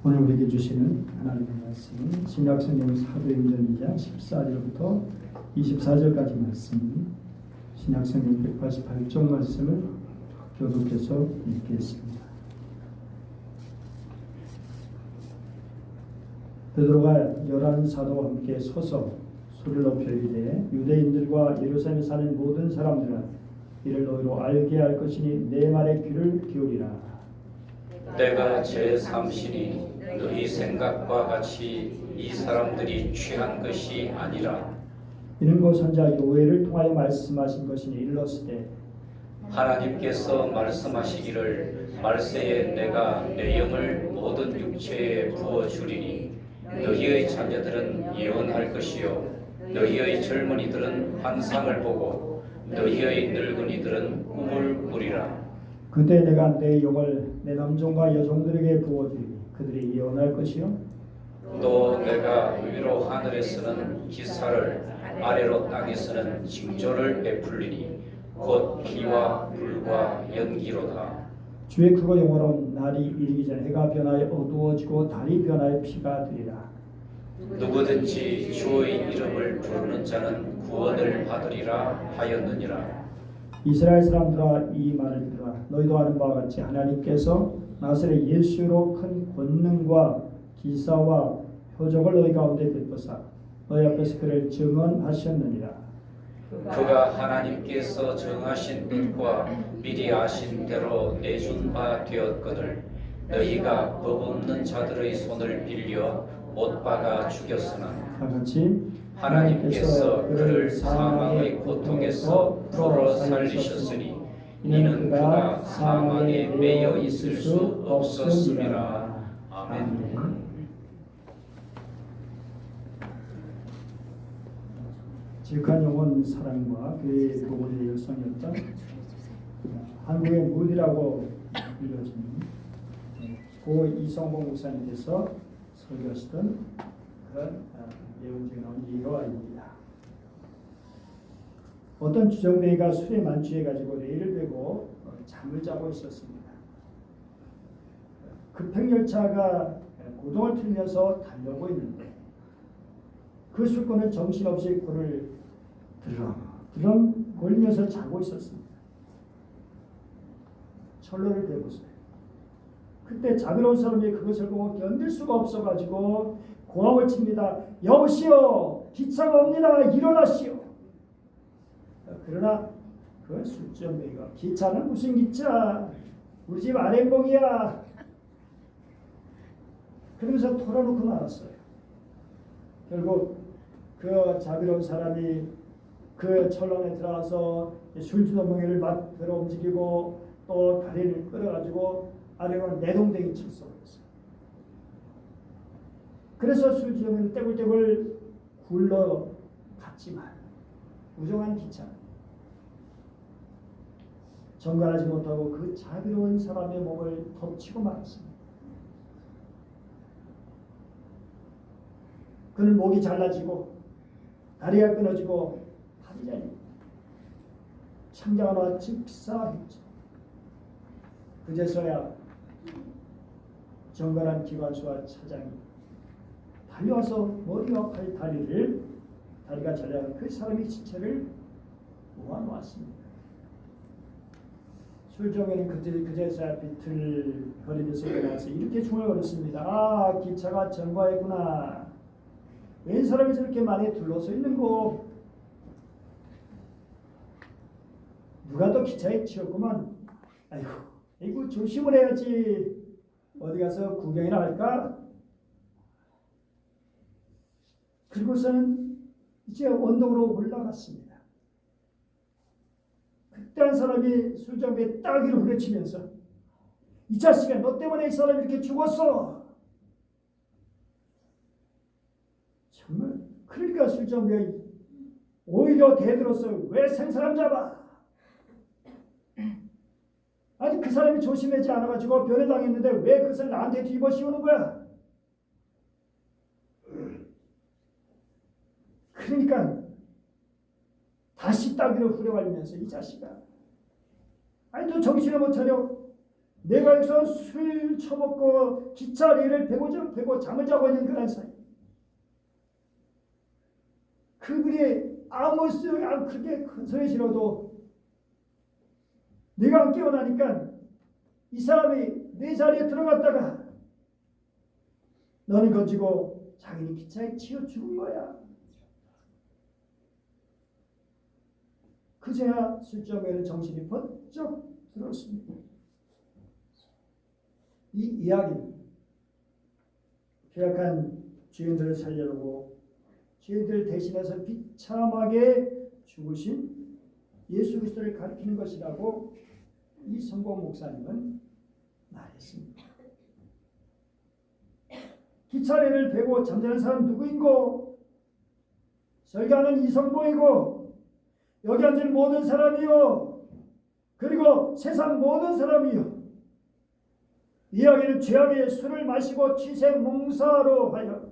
오늘 우리에게 주시는 하나님의 말씀은 신약성경 사도행전 2장 14절부터 24절까지 말씀, 신약성경 188쪽 말씀을 교독해서 읽겠습니다. 베드로가 11사도와 함께 서서 소리를 높여 이르되 유대인들과 예루살렘에 사는 모든 사람들은 이를 너희로 알게 할 것이니 내 말에 귀를 기울이라. 내가 제3신이 너희 생각과 같이 이 사람들이 취한 것이 아니라 이는 곧 선지자 요엘을 통하여 말씀하신 것이니 일렀으되 하나님께서 말씀하시기를 말세에 내가 내 영을 모든 육체에 부어주리니 너희의 자녀들은 예언할 것이요 너희의 젊은이들은 환상을 보고 너희의 늙은이들은 꿈을 꾸리라. 그때 내가 내 영을 내 남종과 여종들에게 부어주리니 그들이 예언할 것이요 또 내가 위로 하늘에서는 기사를 아래로 땅에서는 징조를 베풀리니 곧 피와 불과 연기로다. 주의 크고 영원한 날이 이르기 전에 해가 변하여 어두워지고 달이 변하여 피가 되리라. 누구든지 주의 이름을 부르는 자는 구원을 받으리라 하였느니라. 이스라엘 사람들아 이 말을 들으라. 너희도 아는 바와 같이 하나님께서 나사렛 예수로 큰 권능과 기사와 표적을 너희 가운데 베푸사 너희 앞에서 그를 증언하셨느니라. 그가 하나님께서 정하신 뜻과 미리 아신 대로 내준 바 되었거늘 너희가 법 없는 자들의 손을 빌려 못 박아 죽였으나 다같이 하나님께서 그를 사망의 고통에서 풀어 살리셨으니 이는 그가 사망에 매여 있을 수 없었음이라. 아멘. 지극한 영혼 사랑과 교회의 복음의 열성이었던 한국의 무디라고 불려지는 고 이성봉 목사님께서 설교하시던 그런 내용 중에 나온 예가 아닙니다. 어떤 주정뱅이가 술에 만취해가지고 레일을 베고 잠을 자고 있었습니다. 급행열차가 고동을 틀면서 달려오고 있는데 그 술꾼은 정신없이 그를 드럼 걸면서 자고 있었습니다. 철로를 베고서요. 그때 자비로운 사람이 그것을 보고 견딜 수가 없어가지고 고함을 칩니다. 여보시오, 기차가 옵니다. 일어나시오. 그러나 그 술주정뱅이가 기차는 무슨 기차? 우리 집 아랫목이야. 그러면서 털어놓고 말았어요. 결국 그 자비로운 사람이 그 철렁에 들어가서 술주정뱅이를 들어 움직이고 또 다리를 끌어가지고 아래로 내동댕이 쳤어버렸어요. 그래서 술주정뱅이는 떼굴떼굴 굴러갔지만 무정한 기차 정갈하지 못하고 그 자비로운 사람의 몸을 덮치고 말았습니다. 그는 목이 잘라지고 다리가 끊어지고 다리자니 창자가 나와 즉사했죠. 그제서야 정갈한 기관수와 차장이 달려와서 머리와 팔 다리가 잘려 그 사람의 시체를 모아놓았습니다. 술정에는 그제서야 비틀 거리면서 일어나서 이렇게 중얼거렸습니다. 아, 기차가 전과했구나. 웬 사람이 저렇게 많이 둘러서 있는고. 누가 또 기차에 치였구만. 아이고, 이거 조심을 해야지. 어디 가서 구경이나 할까? 그리고서는 이제 언덕으로 올라갔습니다. 그때 한 사람이 술정비에 따귀를 후려치면서 이 자식아, 너 때문에 이 사람이 이렇게 죽었어. 정말 그러니까 술정비가 오히려 대들었어. 왜 생사람 잡아? 아니 그 사람이 조심하지 않아가지고 변해당했는데 왜 그것을 나한테 뒤집어 씌우는 거야? 그러니까 다시 따귀를 후려갈면서 이 자식아, 아니 또 정신을 못 차려. 내가 여기서 술 처먹고 기차 레일을 베고 잠을 자고 있는 그런 사이. 그분이 아무 소리 그렇게 큰 소리 지르도 내가 안 깨어나니까 이 사람이 내 자리에 들어갔다가 너는 건지고 자기는 기차에 치여 죽은 거야. 그제야 술정에는 정신이 번쩍 들었습니다. 이 이야기는 죄악한 죄인들을 살려고 죄인들을 대신해서 비참하게 죽으신 예수 그리스도를 가리키는 것이라고 이성공 목사님은 말했습니다. 기차례를 베고 잠자는 사람 누구인고? 설교하는 이성봉이고 여기 앉은 모든 사람이요 그리고 세상 모든 사람이요 이야기는 죄악의 술을 마시고 취생몽사로 하여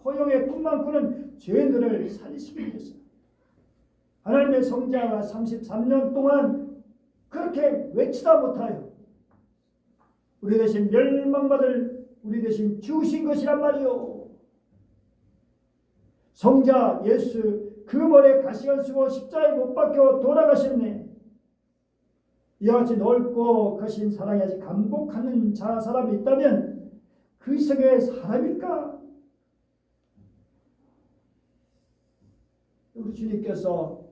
허영의 꿈만 꾸는 죄인들을 살리시기 위해서 하나님의 성자가 33년 동안 그렇게 외치다 못하여 우리 대신 멸망받을 우리 대신 죽으신 것이란 말이요. 성자 예수 그 머리에 가시관 쓰고 십자가에 못 박혀 돌아가셨네. 이와 같이 넓고 거신 사랑이 아직 감복하는 사람이 있다면 그 세계의 사람일까? 우리 주님께서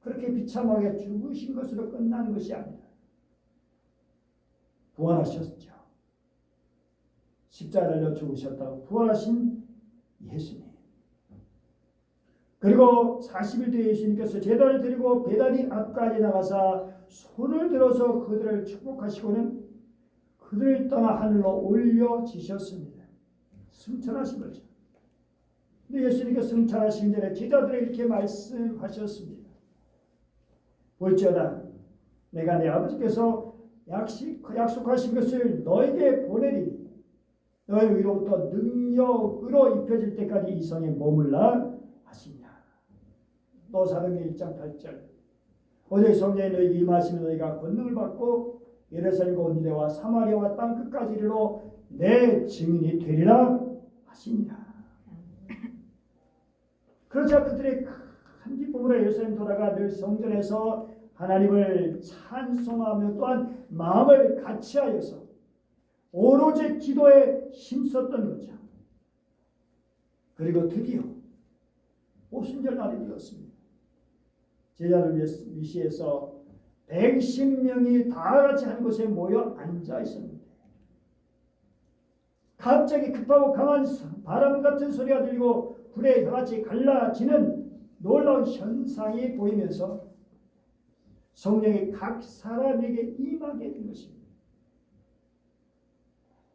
그렇게 비참하게 죽으신 것으로 끝나는 것이 아니라 부활하셨죠. 십자가에 달려 죽으셨다고 부활하신 예수님. 그리고 40일 뒤에 예수님께서 제단을 드리고 베다니 앞까지 나가사 손을 들어서 그들을 축복하시고는 그들을 떠나 하늘로 올려지셨습니다. 승천하신 거죠. 근데 예수님께서 승천하신 전에 제자들에게 이렇게 말씀하셨습니다. 볼지어다 내가 내 아버지께서 약속하신 것을 너에게 보내리니 너희 위로부터 능력으로 입혀질 때까지 이 성에 머물라 하시냐. 또 사도행전 1장 8절 오직 성령이 너희에게 임하시면 너희가 권능을 받고 예루살렘과 온 유대와 사마리아와 땅 끝까지 이르러 내 증인이 되리라 하시니라. 그러자 그들의 큰 기쁨으로 예루살렘 돌아가 늘 성전에서 하나님을 찬송하며 또한 마음을 같이하여서 오로지 기도에 힘썼던 거죠. 그리고 드디어 오순절 날이 되었습니다. 제자를 위시해서 110명이 다 같이 한 곳에 모여 앉아 있었는데 갑자기 급하고 강한 바람 같은 소리가 들리고 불에 혀같이 갈라지는 놀라운 현상이 보이면서 성령이 각 사람에게 임하게 된 것입니다.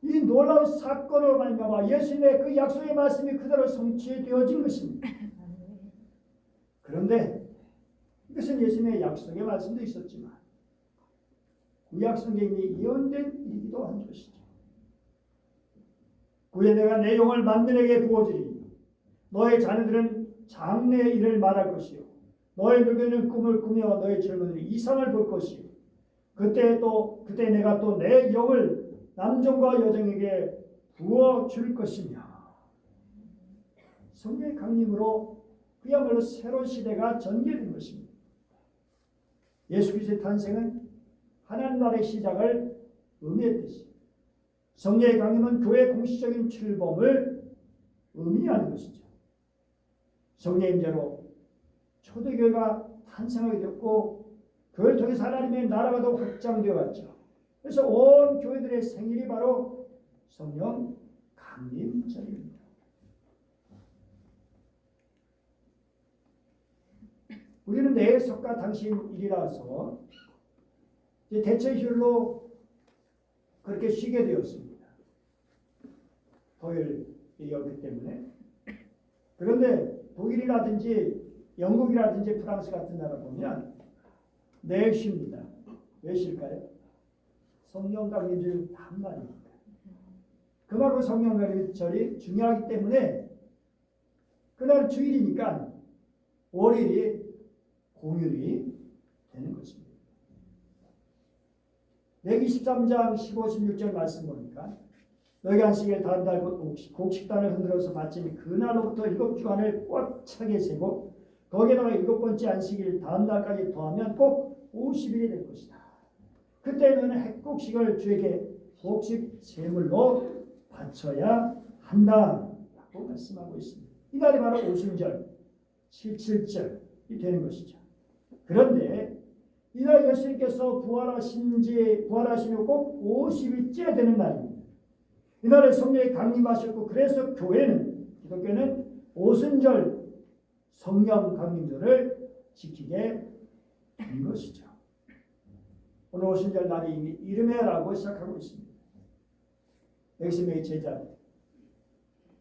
이 놀라운 사건으로 말미암아 예수님의 그 약속의 말씀이 그대로 성취되어진 것입니다. 그런데 이것은 예수님의 약속의 말씀도 있었지만 구약 성경이 예언된 일이기도 한 것이죠. 구에 내가 내 영을 만민에게 부어주리니 너의 자녀들은 장래의 일을 말할 것이요 너의 늙은이는 꿈을 꾸며 너의 젊은이는 이상을 볼 것이요 그때 내가 또 내 영을 남종과 여종에게 부어줄 것이며 성령의 강림으로 그야말로 새로운 시대가 전개된 것입니다. 예수 그리스도의 탄생은 하나님 나라의 시작을 의미했듯이 성령의 강림은 교회의 공식적인 출범을 의미하는 것이죠. 성령의 임재로 초대교회가 탄생하게 되었고 그걸 통해서 하나님의 나라가 더 확장되어 갔죠. 그래서 온 교회들의 생일이 바로 성령 강림절입니다. 우리는 내일 석가 당신일이라서 대체휴일로 그렇게 쉬게 되었습니다. 토요일이었기 때문에. 그런데 독일이라든지 영국이라든지 프랑스 같은 나라 보면 내일 쉽니다. 왜 쉴까요? 성령 강림절 한 말입니다. 그만큼 성령 강림절이 중요하기 때문에 그날 주일이니까 월요일이 공휴일이 되는 것입니다. 레기 13장 15, 16절 말씀 보니까 너희가 안식일 다음 달 곡식단을 흔들어서 바치니 그날로부터 7주간을 꽉 차게 세고 거기에다가 7번째 안식일 다음 달까지 더하면 꼭 50일이 될 것이다. 그때 너희는 핵곡식을 주에게 곡식 제물로 바쳐야 한다 라고 말씀하고 있습니다. 이 날이 바로 오순절 77절이 되는 것이죠. 그런데 이날 예수님께서 부활하심이 꼭 50일째 되는 날입니다. 이날에 성령이 강림하셨고 그래서 기독교는 오순절 성령 강림절을 지키게 된 것이죠. 오늘 오순절 날이 이미 이르메라고 시작하고 있습니다. 백성의 제자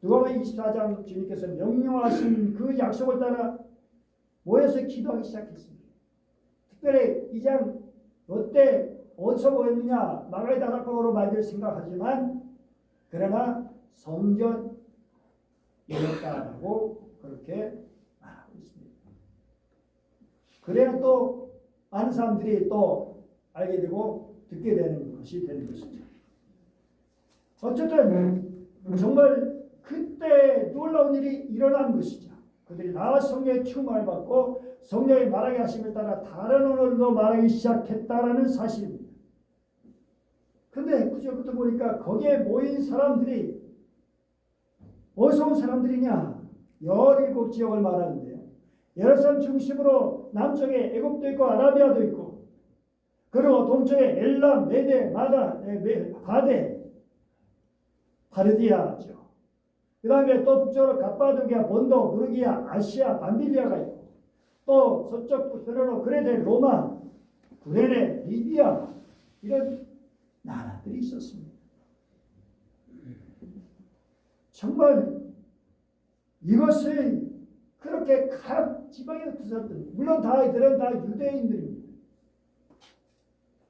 누가복음 24장 주님께서 명령하신 그 약속을 따라 모여서 기도하기 시작했습니다. 특별히 이 장 어디서 모였느냐 마가의 다락방으로 만들 생각하지만 그러나 성전 열렸다라고 그렇게 말하고 있습니다. 그래야 또 아는 사람들이 또 알게 되고 듣게 되는 것이 되는 것이죠. 어쨌든 정말 그때 놀라운 일이 일어난 것이죠. 그들이 다 성령의 충만을 받고 성령의 말하게 하심에 따라 다른 언어로 말하기 시작했다라는 사실입니다. 근데 그저부터 보니까 거기에 모인 사람들이 어디서 온 사람들이냐? 17지역을 말하는데요. 예루살렘 중심으로 남쪽에 애굽도 있고 아라비아도 있고 그리고 동쪽에 엘람, 메데, 바데, 파르디아죠. 그 다음에 또 북쪽으로 갑바도기아, 본도, 무르기아, 아시아, 밤빌리아가 있고 또 서쪽 편으로 그레데, 로마, 구레네, 리비아 이런 나라들이 있었습니다. 정말 이것을 그렇게 각 지방에서 드셨던 물론 이들은 다 유대인들입니다.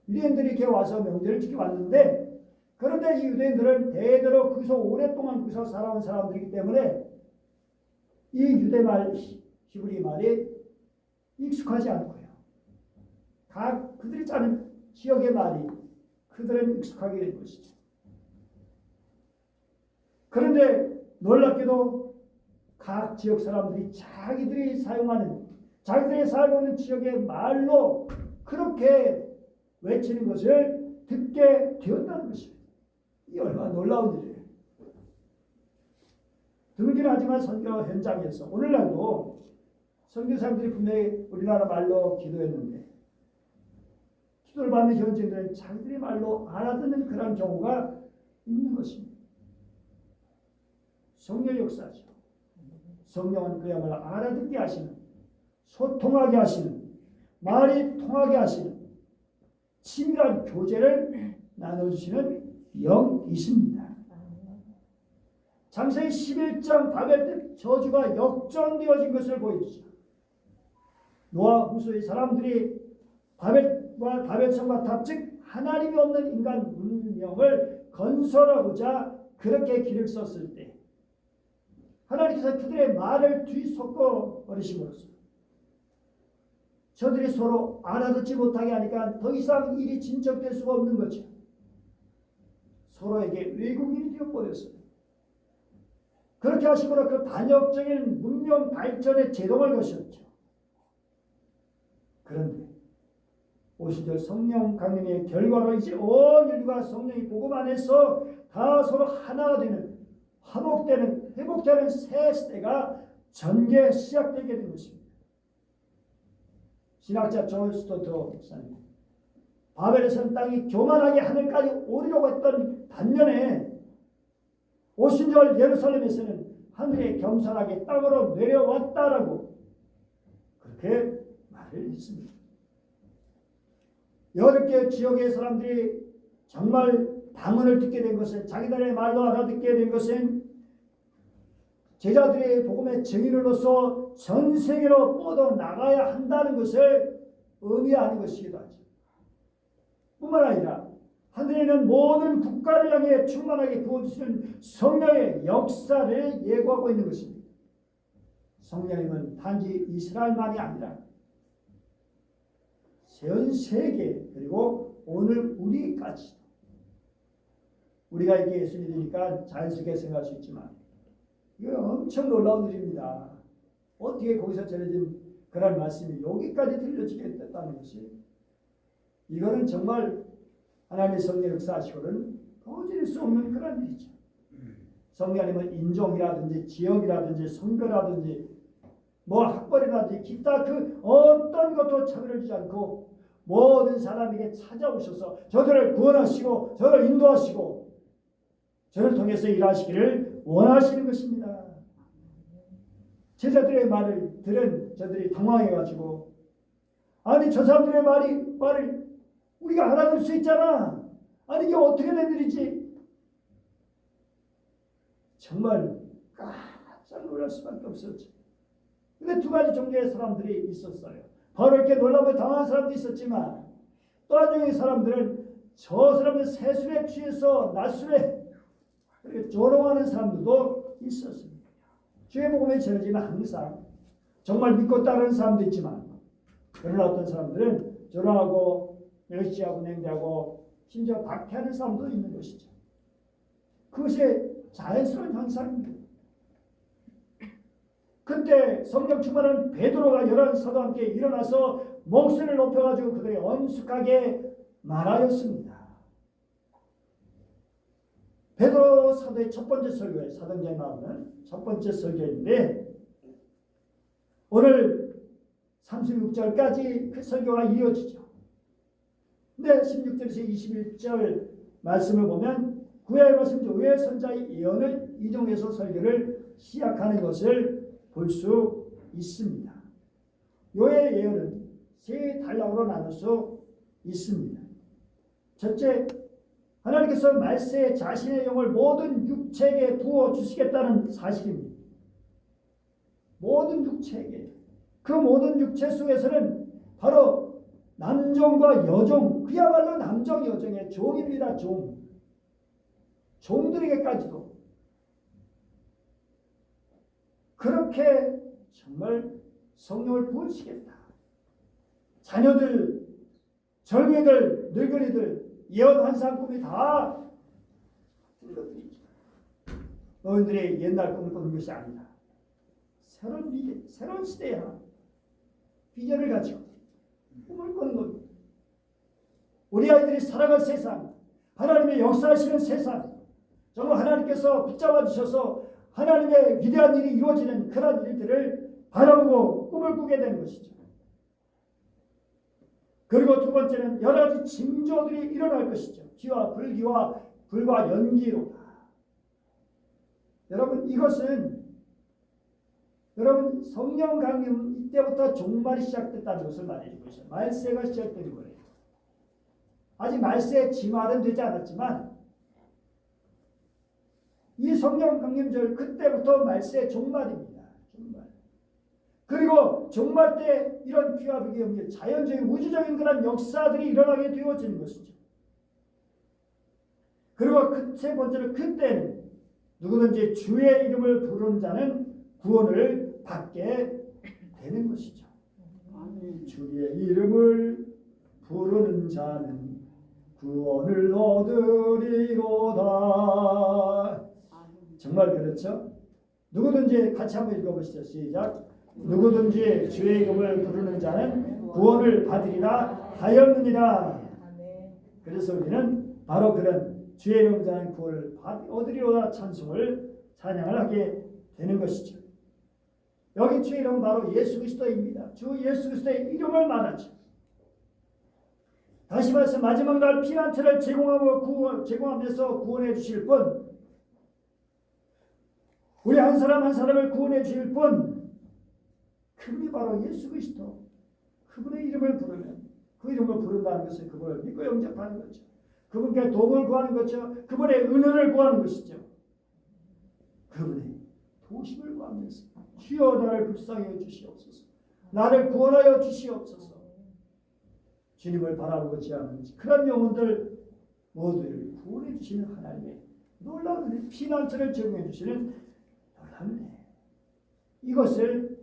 유대인들이 이렇게 와서 명절을 지켜왔는데 그런데 이 유대인들은 대대로 거기서 오랫동안 거기서 살아온 사람들이기 때문에 이 유대말 히브리 말이 익숙하지 않고요. 각 그들이 짜는 지역의 말이 그들은 익숙하게 된 것이죠. 그런데 놀랍게도 각 지역 사람들이 자기들이 살고 있는 지역의 말로 그렇게 외치는 것을 듣게 되었다는 것입니다. 이 얼마나 놀라운 일이에요. 드물긴 하지만 선교 현장에서 오늘날도 선교사님들이 분명히 우리나라 말로 기도했는데 기도를 받는 현지인들은 자기들의 말로 알아듣는 그런 경우가 있는 것입니다. 성령의 역사죠. 성령은 그야말로 알아듣게 하시는, 소통하게 하시는, 말이 통하게 하시는 친밀한 교제를 나눠주시는 영이십니다. 창세기 11장 바벨 저주가 역전되어진 것을 보여주죠. 노아 후수의 사람들이 바벨성과 탑, 즉 하나님이 없는 인간 문명을 건설하고자 그렇게 길을 썼을 때 하나님께서 그들의 말을 뒤섞어 버리심으로써 저들이 서로 알아듣지 못하게 하니까 더 이상 일이 진척될 수가 없는 거죠. 서로에게 외국인이 되어버렸어요. 그렇게 하심으로 그 반역적인 문명 발전의 제동을 거셨죠. 그런데 오순절 성령 강림의 결과로 이제 온 인류가 성령이 복음 안에서 다 서로 하나가 되는, 회복되는 새 시대가 전개 시작되게 된 것입니다. 신학자 존 스토트 목사님, 바벨에서는 땅이 교만하게 하늘까지 오르려고 했던 반면에 오순절 예루살렘에서는 하늘이 겸손하게 땅으로 내려왔다라고 그렇게 말을 했습니다. 8개 지역의 사람들이 정말 방언을 듣게 된 것은, 자기들의 말로 알아듣게 된 것은 제자들의 복음의 증인으로서 전 세계로 뻗어나가야 한다는 것을 의미하는 것이기도 하죠. 뿐만 아니라 하늘에는 모든 국가를 향해 충만하게 부어주시는 성령의 역사를 예고하고 있는 것입니다. 성령님은 단지 이스라엘만이 아니라 전 세계 그리고 오늘 우리까지 우리가 이게 예수 믿으니까 자연스럽게 생각할 수 있지만 이거 엄청 놀라운 일입니다. 어떻게 거기서 전해진 그런 말씀이 여기까지 들려지게 됐다는 것이 이거는 정말 하나님의 성령 역사하시고는 도저히 수 없는 그런 일이죠. 성령님은 인종이라든지 지역이라든지 성별이라든지 뭐 학벌이라든지 기타 그 어떤 것도 차별을 주지 않고 모든 사람에게 찾아오셔서 저들을 구원하시고 저를 인도하시고 저를 통해서 일하시기를 원하시는 것입니다. 제자들의 말을 들은 저들이 당황해가지고 아니 저 사람들의 말을 우리가 알아들 수 있잖아. 아니 이게 어떻게 된 일이지? 정말 깜짝 놀랄 수밖에 없었죠. 근데 두 가지 종류의 사람들이 있었어요. 바로 이렇게 놀라며 당황한 사람도 있었지만 또 한 종류의 사람들은 저 사람들 세술에 취해서 낮술에 그렇게 조롱하는 사람들도 있었습니다. 주의 복음에 전해지면 항상 정말 믿고 따르는 사람도 있지만 그러나 어떤 사람들은 조롱하고 멸시하고 냉대하고 심지어 박해하는 사람도 있는 것이죠. 그것이 자연스러운 현상입니다. 그때 성령 충만한 베드로가 11 사도와 함께 일어나서 목소리를 높여가지고 그들이 엄숙하게 말하였습니다. 베드로 사도의 첫 번째 설교에 사도행전에 나오는 첫 번째 설교인데 오늘 36절까지 그 설교가 이어지죠. 근데 16절에서 21절 말씀을 보면 구약의 말씀 중 의의 선자의 예언을 인용해서 설교를 시작하는 것을 볼 수 있습니다. 요의 예언은 세 단락으로 나눌 수 있습니다. 첫째, 하나님께서 말세에 자신의 영을 모든 육체에게 부어 주시겠다는 사실입니다. 모든 육체에게. 그 모든 육체 속에서는 바로 남종과 여종, 그야말로 남종 여종의 종입니다. 종들에게까지도 그렇게 정말 성령을 부으시겠다. 자녀들, 젊은이들, 늙은이들, 예언 환상 꿈이 다 같은 것들이죠. 너희들이 옛날 꿈을 꾸는 것이 아니다. 새로운 시대야. 비전을 가지고 꿈을 꾸는 겁니다. 우리 아이들이 살아갈 세상, 하나님의 역사하시는 세상, 정말 하나님께서 붙잡아 주셔서 하나님의 위대한 일이 이루어지는 그런 일들을 바라보고 꿈을 꾸게 되는 것이죠. 그리고 두 번째는 여러 가지 징조들이 일어날 것이죠. 기와 불기와 불과 연기로다. 여러분 이것은 여러분 성령 강림 이때부터 종말이 시작됐다는 것을 말해주고 있어요. 말세가 시작되는 거예요. 아직 말세의 진화는 되지 않았지만 이 성령 강림절 그때부터 말세의 종말입니다. 종말. 그리고 종말 때 이런 귀와 불기 연기 자연적인 우주적인 그런 역사들이 일어나게 되어지는 것이죠. 그리고 세 번째로 그때는 누구든지 주의 이름을 부르는 자는 구원을 받게 되는 것이죠. 주의 이름을 부르는 자는 구원을 얻으리로다. 정말 그렇죠? 누구든지 같이 한번 읽어보시죠. 시작. 누구든지 주의 이름을 부르는 자는 구원을 받으리라 하였느니라. 그래서 우리는 바로 그런 주의 이름을 자는 구원을 얻으리로다 찬송을 찬양을 하게 되는 것이죠. 여기 주의 이름은 바로 예수 그리스도입니다. 주 예수 그리스도의 이름을 말하죠. 다시 말해서 마지막 날 피난처를 제공하면서 구원해 주실 분, 우리 한 사람 한 사람을 구원해 주실 분, 그분이 바로 예수 그리스도. 그분의 이름을 부르면 그 이름을 부른다는 것은 그분을 믿고 영접하는 거죠. 그분께 도움을 구하는 거죠. 그분의 은혜를 구하는 것이죠. 그분의 도심을 구하면서 주여 나를 불쌍히 여 주시옵소서. 나를 구원하여 주시옵소서. 주님을 바라보고 지향하는지 그런 영혼들 모두를 구원해 주시는 하나님의 놀라운 은혜, 피난처를 제공해 주시는 놀라운 은혜. 이것을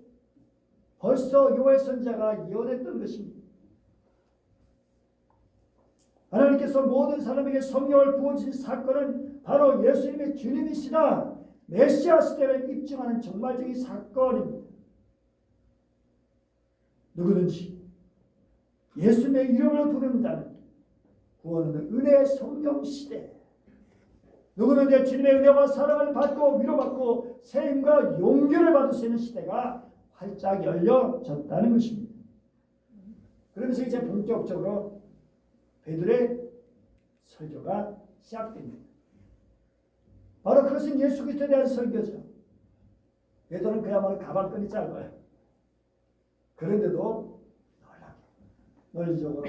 벌써 요엘 선지자가 예언했던 것입니다. 하나님께서 모든 사람에게 성령을 부어주신 사건은 바로 예수님의 주님이시다, 메시아 시대를 입증하는 정말적인 사건입니다. 누구든지 예수님의 이름을 부르는 자는 구원은 은혜의 성령 시대, 누구든지 주님의 은혜와 사랑을 받고 위로받고 세임과 용기를 받을 수 있는 시대가 활짝 열려졌다는 것입니다. 그러면서 이제 본격적으로 베드로의 설교가 시작됩니다. 바로 그것은 예수 그리스도에 대한 설교죠. 베드로는 그야말로 가방끈이 짧아요. 그런데도 논리적으로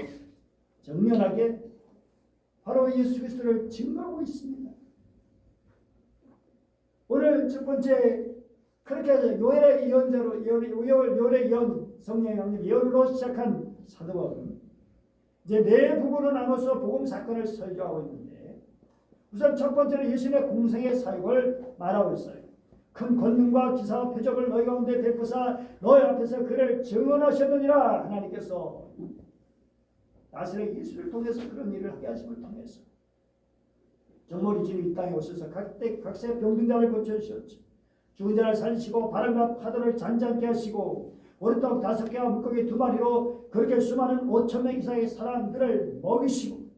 정연하게 바로 예수 그리스도를 증거하고 있습니다. 오늘 첫 번째 그렇게 요엘의 예언자로 요엘의 예언, 성령의 강림 예언으로 시작한 사도바울은 이제 네 부분을 나눠서 복음 사건을 설교하고 있는데, 우선 첫 번째는 예수님의 공생의 사역을 말하고 있어요. 큰 권능과 기사와 표적을 너희 가운데 베푸사 너희 앞에서 그를 증언하셨느니라. 하나님께서 나사렛 예수를 통해서 그런 일을 하게 하심을 통해서 정말이 주님 이 땅에 오셔서 각세 병든 자를 고쳐주셨죠. 죽은 자를 살리시고 바람과 파도를 잔잔케 하시고 오리떡 5개와 물고기 2마리로 그렇게 수많은 5,000명 이상의 사람들을 먹이시고,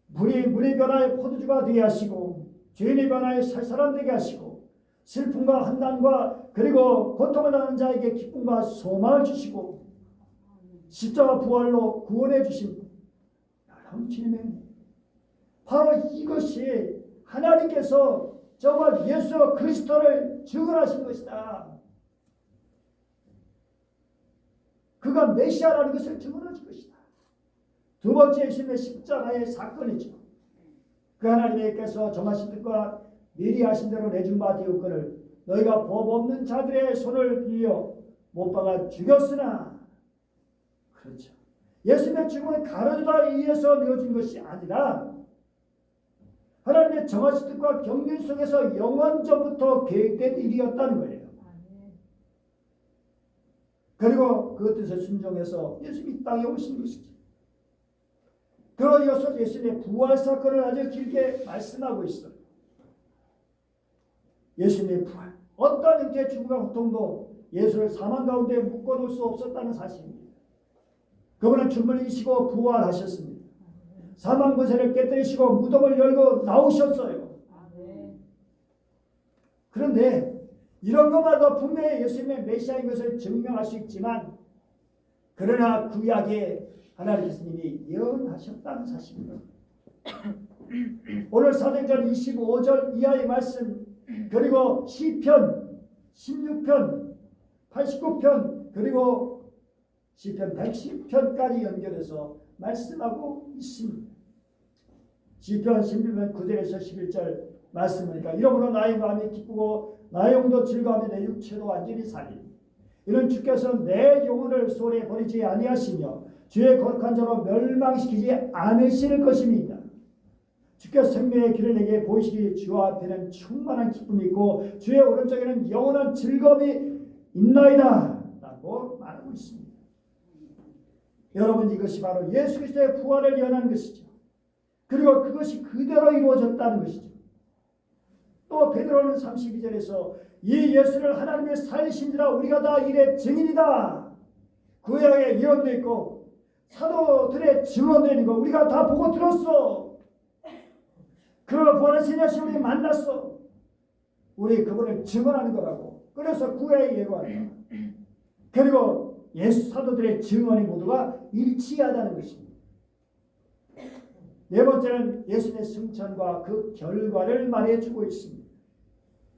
물이 변화의 포도주가 되게 하시고 죄인의 변화에 살 사람 되게 하시고 슬픔과 한난과 그리고 고통을 당하는 자에게 기쁨과 소망을 주시고 십자가 부활로 구원해 주신 놀라운 주님의 은혜. 바로 이것이 하나님께서 정말 예수 그리스도를 증언하신 것이다. 그가 메시아라는 것을 증언하신 것이다. 두 번째 예수님의 십자가의 사건이죠. 그 하나님께서 정하신 뜻과 미리 하신 대로 내준 바 되었거늘 너희가 법 없는 자들의 손을 빌려 못 박아 죽였으나, 그렇죠. 예수님의 죽음은 가르다 위해서 내어진 것이 아니라 하나님의 정하신 뜻과 경륜 속에서 영원전부터 계획된 일이었다는 거예요. 그리고 그 뜻에 순종해서 예수님이 이 땅에 오신 것이죠. 그로 이어서 예수님의 부활 사건을 아주 길게 말씀하고 있어요. 예수님의 부활, 어떤 형태의 죽음과 고통도 예수를 사망 가운데 묶어놓을 수 없었다는 사실입니다. 그분은 주물이시고 부활하셨습니다. 사망 권세를 깨뜨리시고 무덤을 열고 나오셨어요. 그런데 이런 것마다 분명히 예수님의 메시아인 것을 증명할 수 있지만, 그러나 구약에 하나님께서 이미 예언하셨다는 사실입니다. 오늘 사도행전 25절 이하의 말씀, 그리고 시편 16편 89편 그리고 시편 110편까지 연결해서 말씀하고 있습니다. 시편 16편 9절에서 11절 말씀이니까 이러므로 나의 마음이 기쁘고 나의 영도 즐거워하며 내 육체도 완전히 살리. 이는 주께서 내 영혼을 소리에 버리지 아니하시며 주의 거룩한 자로 멸망시키지 않으실 것입니다. 주께서 생명의 길을 내게 보이시기 주와 앞에는 충만한 기쁨이 있고 주의 오른쪽에는 영원한 즐거움이 있나이다 라고 말하고 있습니다. 여러분, 이것이 바로 예수 그리스도의 부활을 예언한 것이죠. 그리고 그것이 그대로 이루어졌다는 것이죠. 또 베드로는 32절에서 이 예수를 하나님의 살리신지라 우리가 다 이의 증인이다. 구약에 예언도 있고 사도들의 증언도 있는 거 우리가 다 보고 들었어. 그 부활하신 예수 우리 만났어. 우리 그분을 증언하는 거라고. 그래서 구약에 예언한다. 그리고 예수 사도들의 증언이 모두가 일치하다는 것입니다. 네 번째는 예수님의 승천과 그 결과를 말해주고 있습니다.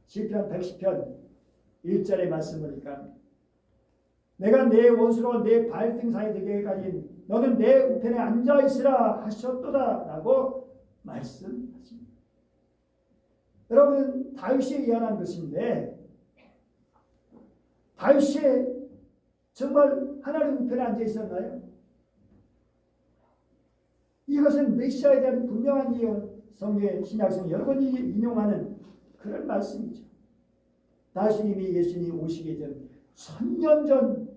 시편 110편 1절의 말씀 보니까 내가 내 원수로 내 발등 사이 되게 가진 너는 내 우편에 앉아있으라 하셨도다 라고 말씀하십니다. 여러분, 다윗이 예언한 것인데 다윗이 정말 하나님 우편에 앉아 있었나요? 이것은 메시아에 대한 분명한 예언, 성경의 신약성 여러 번 인용하는 그런 말씀이죠. 다윗이 이미 예수님 오시기 전 1000년 전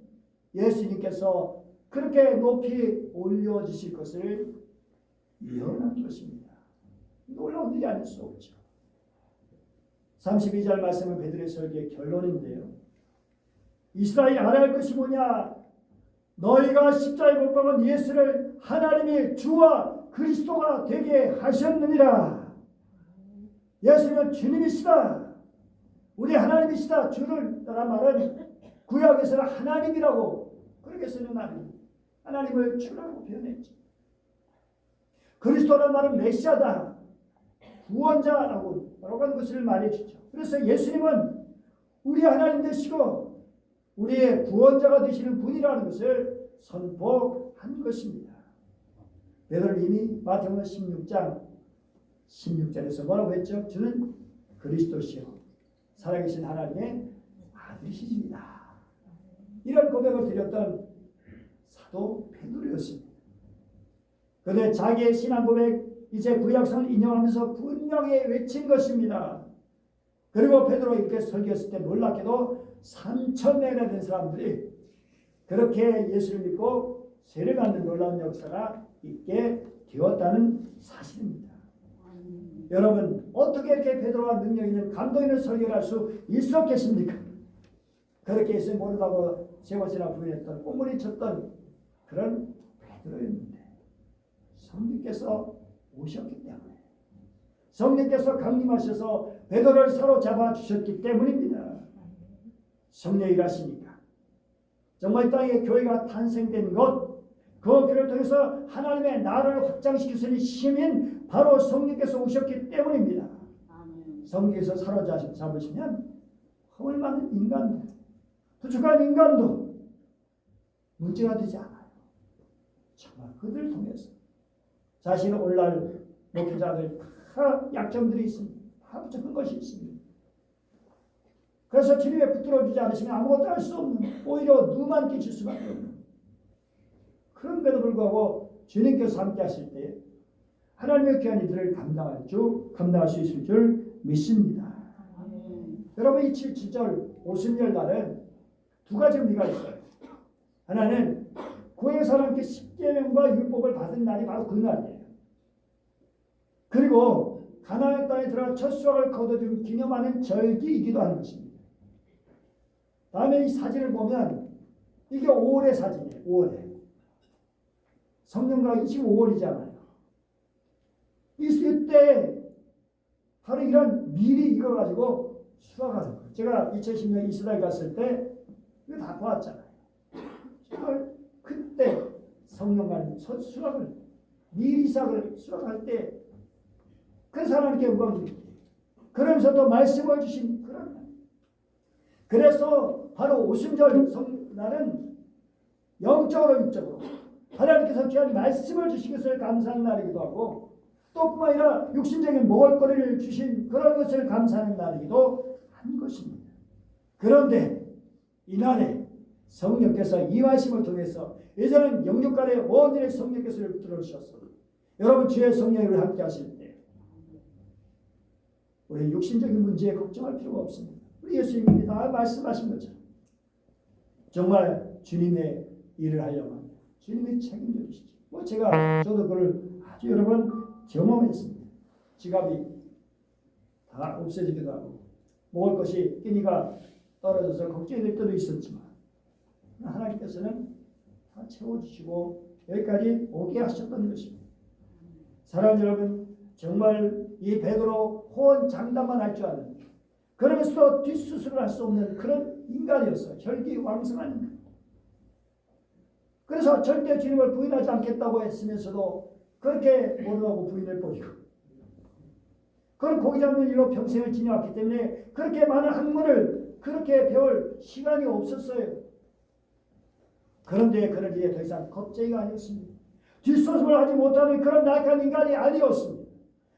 예수님께서 그렇게 높이 올려주실 것을 예언한 것입니다. 놀라운 일이 아닐 수 없죠. 32절 말씀은 베드로의 설교의 결론인데요. 이스라엘이 알아야 할 것이 뭐냐? 너희가 십자가에 못 박은 예수를 하나님이 주와 그리스도가 되게 하셨느니라. 예수님은 주님이시다. 우리 하나님이시다. 주를 라는 말은 구약에서는 하나님이라고 그렇게 쓰는 말입니다. 하나님을 주라고 표현했죠. 그리스도라는 말은 메시아다. 구원자라고 여러 가지 것을 말해주죠. 그래서 예수님은 우리 하나님 되시고 우리의 구원자가 되시는 분이라는 것을 선포한 것입니다. 베드로는 이미 마태복음 16장 16절에서 뭐라고 했죠? 주는 그리스도시요 살아계신 하나님의 아들이십니다. 이런 고백을 드렸던 사도 베드로였습니다. 그런데 자기의 신앙 고백 이제 구약성을 인용하면서 분명히 외친 것입니다. 그리고 베드로 이렇게 설교했을 때 놀랍게도 3,000명이나 된 사람들이 그렇게 예수를 믿고 세례 받는 놀라운 역사가 있게 되었다는 사실입니다. 여러분 어떻게 이렇게 베드로가 능력 있는 감동 있는 설교를 할 수 있었겠습니까? 그렇게 예수님 모른다고 세 번째나 부인했던 꼬물이쳤던 그런 베드로였는데 성령께서 오셨기 때문에 성령께서 강림하셔서 베드로를 사로잡아 주셨기 때문입니다. 성령이 일하시니까 정말 이 땅에 교회가 탄생된 것 그 교회를 통해서 하나님의 나라를 확장시키시는 힘인 바로 성령께서 오셨기 때문입니다. 성령께서 사로잡으시면 허물 많은 인간들 부족한 인간도 문제가 되지 않아요. 정말 그들을 통해서 자신은 오늘날 목회자들 다 약점들이 있습니다. 다 부족한 것이 있습니다. 그래서 주님에 붙들어주지 않으시면 아무것도 할 수 없는 오히려 누만 끼칠 수밖에 없는 그런데도 불구하고 주님께서 함께 하실 때 하나님의 귀한 이들을 감당할 수 있을 줄 믿습니다. 여러분 이 7절 오순절 날은 두 가지 의미가 있어요. 하나는 구약에서 함께 십계명과 율법을 받은 날이 바로 그 날이에요. 그리고 가나안 땅에 들어가 첫 수확을 거둬들인 기념하는 절기이기도 하는 것입니다. 다음에 이 사진을 보면 이게 5월의 사진이에요. 5월에 성령가가 25월이잖아요. 이때 바로 이런 밀이 익어가지고 수확하는 거예요. 제가 2010년 이스라엘 갔을 때 이거 다 보았잖아요. 정말 그때 성령가는 수확을 밀이삭을 수확할 때 그 사람에게 영광을 드립니다. 그러면서 또 말씀을 주신 그런 날. 그래서 바로 오순절 날은 영적으로 육적으로 하나님께서 귀한 말씀을 주신 것을 감사하는 날이기도 하고 또 뿐만 아니라 육신적인 먹을거리를 주신 그런 것을 감사하는 날이기도 한 것입니다. 그런데 이날에 성령께서 임하심을 통해서 이제는 영육간의 원인의 성령께서 들어주셔서 여러분 주의 성령을 함께 하실 때 우리 육신적인 문제에 걱정할 필요가 없습니다. 우리 예수님이 다 말씀하신 것처럼 정말 주님의 일을 하려고 합니다. 주님이 책임져 주시죠. 저도 그걸 아주 여러 번 경험했습니다. 지갑이 다 없어지기도 하고 먹을 것이 끼니가 떨어져서 걱정이 될 때도 있었지만 하나님께서는 다 채워주시고 여기까지 오게 하셨던 것입니다. 사랑하는 여러분 정말 이 베드로 호언 장담만 할 줄 아는 그러면서도 뒷수술을 할 수 없는 그런 인간이었어요. 혈기왕성한 인간. 그래서 절대 주님을 부인하지 않겠다고 했으면서도 그렇게 모르고 부인을 버리고 그런 고기 잡는 일로 평생을 지내왔기 때문에 그렇게 많은 학문을 그렇게 배울 시간이 없었어요. 그런데 그는 이제 더 이상 겁쟁이가 아니었습니다. 뒷수술을 하지 못하는 그런 낙한 인간이 아니었습니다.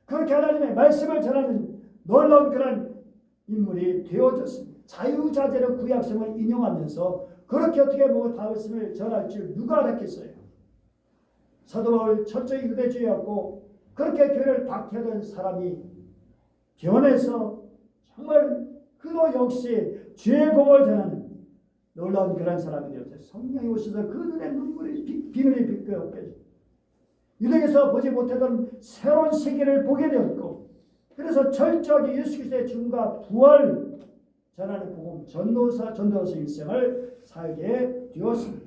그렇게 하나님의 말씀을 전하는 놀라운 그런 인물이 되어졌습니다. 자유자재로 구약성을 인용하면서 그렇게 어떻게 말씀을 전할 줄 누가 알았겠어요. 사도 바울 철저히 유대주의였고 그렇게 교회를 박해하던 사람이 변해서 정말 그도 역시 주의 복음을 전하는 놀라운 그런 사람이 되었어요. 성령이 오셔서 그 눈에 눈물이 비늘이 빗겨었게 유대에서 보지 못하던 새로운 세계를 보게 되었고, 그래서 철저하게 예수 그리스도의 죽음과 부활 전하는 복음 전도서 일생을 살게 되었습니다.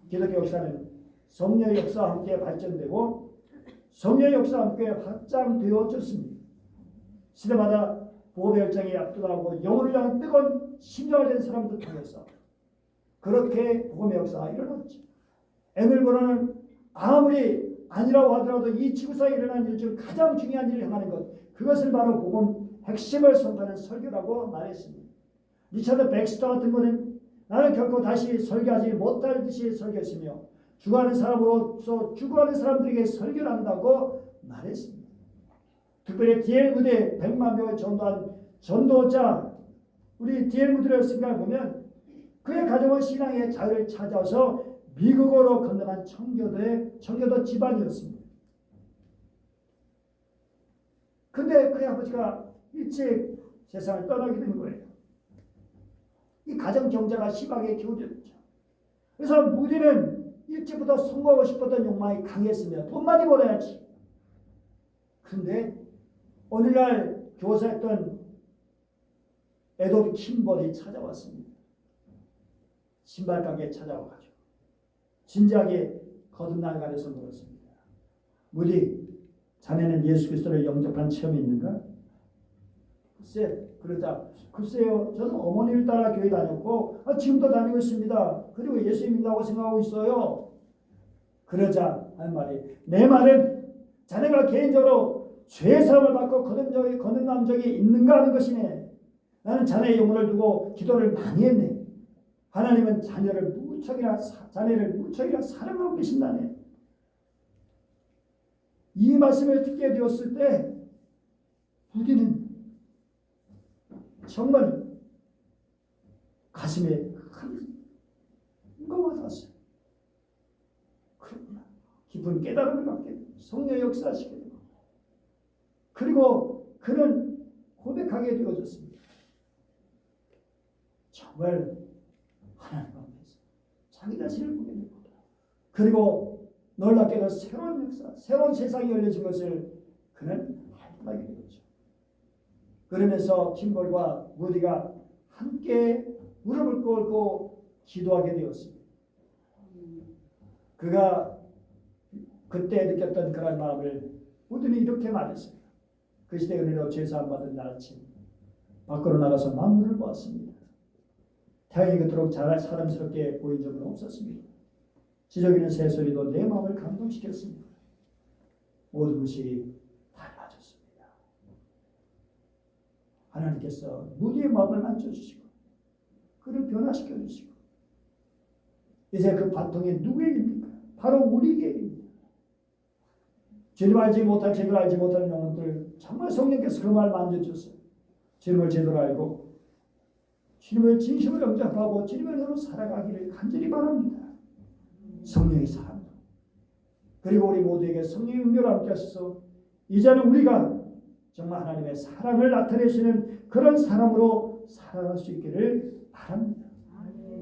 기독교 역사는 성령의 역사와 함께 발전되고 성령의 역사와 함께 확장되어졌습니다. 시대마다 복음의 열정이 압도하고 영혼을 향한 뜨거운 심정을 낸 사람들 통해서 그렇게 복음의 역사가 일어났죠. 에밀보라는 아무리 아니라고 하더라도 이 지구상에 일어난 일 중 가장 중요한 일을 행하는 것, 그것을 바로 복음 핵심을 선포하는 설교라고 말했습니다. 리차드 백스터 같은 분은 나는 결코 다시 설교하지 못할 듯이 설교했으며 죽어가는 사람으로서 죽어가는 사람들에게 설교를 한다고 말했습니다. 특별히 D.L. 무드 100만 명을 전도한 전도자 우리 D.L. 무드를 생각해보면 그의 가정은 신앙의 자유를 찾아서 미국으로 건너간 청교도 집안이었습니다. 근데 그의 아버지가 일찍 세상을 떠나게 된 거예요. 이 가정 경제가 심하게 기울어졌죠. 그래서 무디는 일찍부터 성공하고 싶었던 욕망이 강했으며 돈 많이 벌어야지. 근데 오늘날 교사였던 에드워드 킴벌이 찾아왔습니다. 신발 가게에 찾아와가지고 진지하게 거듭나는 가려서 물었습니다. 무디, 자네는 예수 그리스도를 영접한 체험이 있는가? 글쎄요, 저는 어머니를 따라 교회 다녔고 지금도 다니고 있습니다. 그리고 예수 믿는다고 생각하고 있어요. 그러자 하는 말이, 내 말은 자네가 개인적으로 죄사함을 받고 거듭난 적이 있는가 하는 것이네. 나는 자네의 영혼을 두고 기도를 많이 했네. 하나님은 자네를 무척이나 사랑하고 계신다네. 이 말씀을 듣게 되었을 때 무디는 정말 가슴에 큰 무거움을 받았어요. 그러구나. 깊은 깨달음을 갖게 되고 성령 역사하시게 되고, 그리고 그는 고백하게 되어졌습니다. 정말 하나님 앞에서 자기 자신을 보게 되고, 그리고 놀랍게도 새로운 역사, 새로운 세상이 열려진 것을 그는 발견하게 되었죠. 그러면서 킴벌과 무디가 함께 무릎을 꿇고 기도하게 되었습니다. 그가 그때 느꼈던 그런 마음을 무디는 이렇게 말했습니다. 그 시대 은혜로 죄사함 받은 날 아침 밖으로 나가서 만물을 보았습니다. 태양이 그토록 잘 사람스럽게 보인 적은 없었습니다. 지저귀는 새소리도 내 마음을 감동시켰습니다. 모든 것이 달라졌습니다. 하나님께서 무디의 마음을 만져주시고 그를 변화시켜주시고, 이제 그 바통이 누구에게입니까? 바로 우리에게입니다. 주님 알지 못할 죄를 알지 못하는 영혼들, 정말 성령께서 그 마음을 만져주셨어요. 주님을 제대로 알고 주님을 진심으로 영접하고 주님을 너무 살아가기를 간절히 바랍니다. 성령의 사랑, 그리고 우리 모두에게 성령의 은혜로 함께 하셔서 이제는 우리가 정말 하나님의 사랑을 나타낼 수 있는 그런 사람으로 살아갈 수 있기를 바랍니다.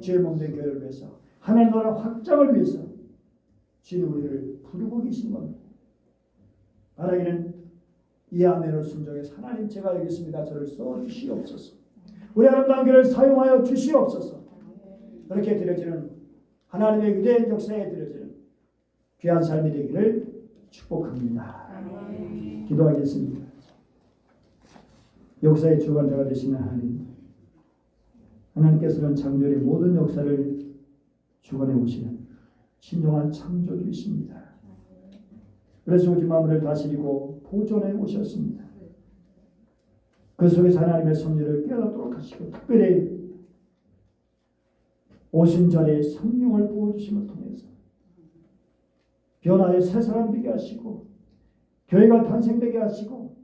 주의 몸된 교회를 위해서, 하나님 나라 확장을 위해서 주님 우리를 부르고 계신 겁니다. 바라기는 이 아멘을 순종해서 하나님, 제가 여기 있습니다. 저를 써주시옵소서. 우리 아름다운 교회를 사용하여 주시옵소서. 그렇게 드려지는 하나님의 위대한 역사에 드려지는 귀한 삶이 되기를 축복합니다. 기도하겠습니다. 역사의 주관자가 되시는 하나님, 하나님께서는 창조의 모든 역사를 주관해 오시는 신령한 창조주이십니다. 그래서 오직 만물을 다스리고 보존해 오셨습니다. 그 속에서 하나님의 섭리를 깨닫도록 하시고, 특별히 오순절에 성령을 부어주심을 통해서 변화의 새 사람 되게 하시고 교회가 탄생되게 하시고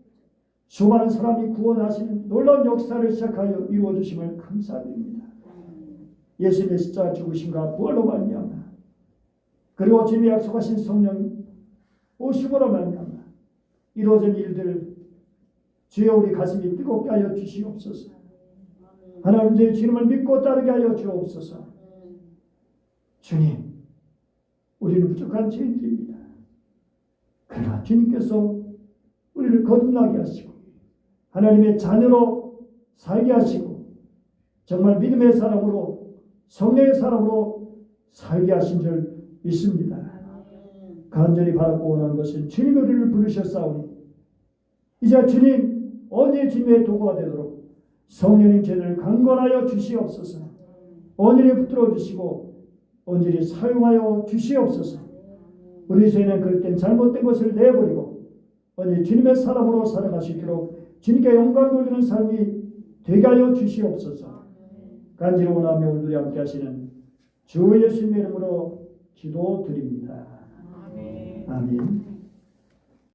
수많은 사람이 구원하시는 놀라운 역사를 시작하여 이루어주심을 감사드립니다. 예수님의 십자가 죽으심과 부활로 말미암아, 그리고 주님이 약속하신 성령 오심으로 말미암아 이루어진 일들을 주여 우리 가슴이 뜨겁게 하여 주시옵소서. 하나님, 주님을 믿고 따르게 하여 주옵소서. 주님, 우리는 부족한 죄인들입니다. 그러나 주님께서 우리를 거듭나게 하시고 하나님의 자녀로 살게 하시고 정말 믿음의 사람으로 성령의 사람으로 살게 하신 줄 믿습니다. 간절히 바라고 원하는 것은 주님이 우리를 부르셨사오니 이제 주님 언제 주님의 도구가 되도록 성령님 저희를 강건하여 주시옵소서. 온전히 붙들어 주시고 온전히 사용하여 주시옵소서. 우리 죄는 그럴 땐 잘못된 것을 내버리고 온전히 주님의 사람으로 살아갈 수 있도록 주님께 영광 돌리는 삶이 되게 하여 주시옵소서. 간절히 원하며 오늘이 함께 하시는 주 예수님의 이름으로 기도드립니다. 아멘.